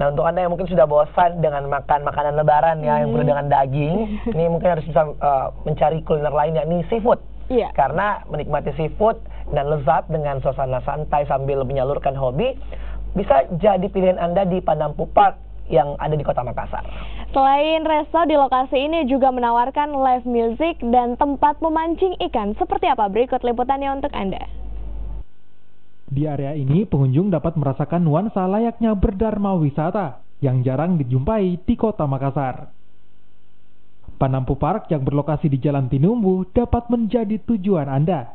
Nah, untuk Anda yang mungkin sudah bosan dengan makan makanan lebaran ya, yang penuh dengan daging, ini mungkin harus bisa mencari kuliner lain, yakni seafood. Iya. Karena menikmati seafood dan lezat dengan suasana santai sambil menyalurkan hobi, bisa jadi pilihan Anda di Panampu Park yang ada di Kota Makassar. Selain resto, di lokasi ini juga menawarkan live music dan tempat memancing ikan. Seperti apa? Berikut liputannya untuk Anda. Di area ini, pengunjung dapat merasakan nuansa layaknya berdharma wisata yang jarang dijumpai di Kota Makassar. Panampu Park yang berlokasi di Jalan Tinumbu dapat menjadi tujuan Anda.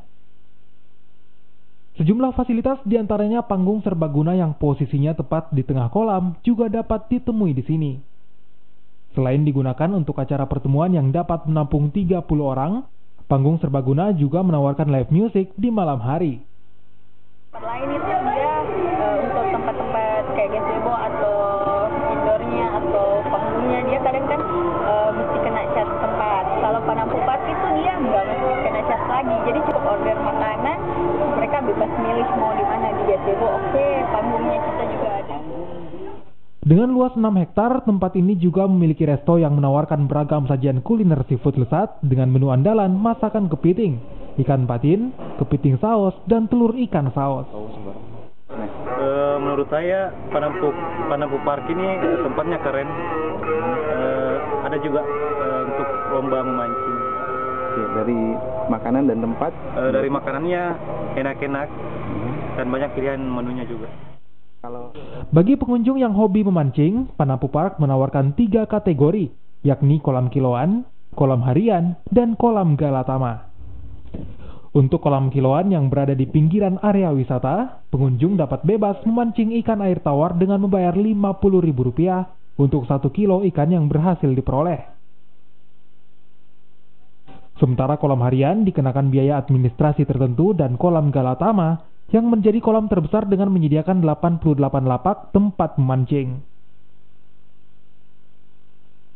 Sejumlah fasilitas diantaranya panggung serbaguna yang posisinya tepat di tengah kolam juga dapat ditemui di sini. Selain digunakan untuk acara pertemuan yang dapat menampung 30 orang, panggung serbaguna juga menawarkan live music di malam hari. Lain itu dia untuk tempat-tempat kayak gazebo atau indoornya atau panggungnya dia kadang kan mesti kena cas tempat. Kalau Panampu Park itu dia nggak mesti kena cas lagi, jadi cukup order makanan, mereka bebas milih mau di mana, di gazebo oke, panggungnya kita juga ada. Dengan luas 6 hektar, tempat ini juga memiliki resto yang menawarkan beragam sajian kuliner seafood lezat dengan menu andalan masakan kepiting, ikan patin, kepiting saus, dan telur ikan saus. Menurut saya Panampu Park ini tempatnya keren. Ada juga untuk lomba memancing. Dari makanan dan tempat? Dari makanannya enak-enak dan banyak pilihan menunya juga. Bagi pengunjung yang hobi memancing, Panampu Park menawarkan 3 kategori, yakni kolam kiloan, kolam harian, dan kolam galatama. Untuk kolam kiloan yang berada di pinggiran area wisata, pengunjung dapat bebas memancing ikan air tawar dengan membayar Rp50.000 untuk 1 kilo ikan yang berhasil diperoleh. Sementara kolam harian dikenakan biaya administrasi tertentu dan kolam galatama yang menjadi kolam terbesar dengan menyediakan 88 lapak tempat memancing.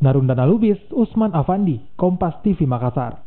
Narundana Lubis, Usman Afandi, Kompas TV Makassar.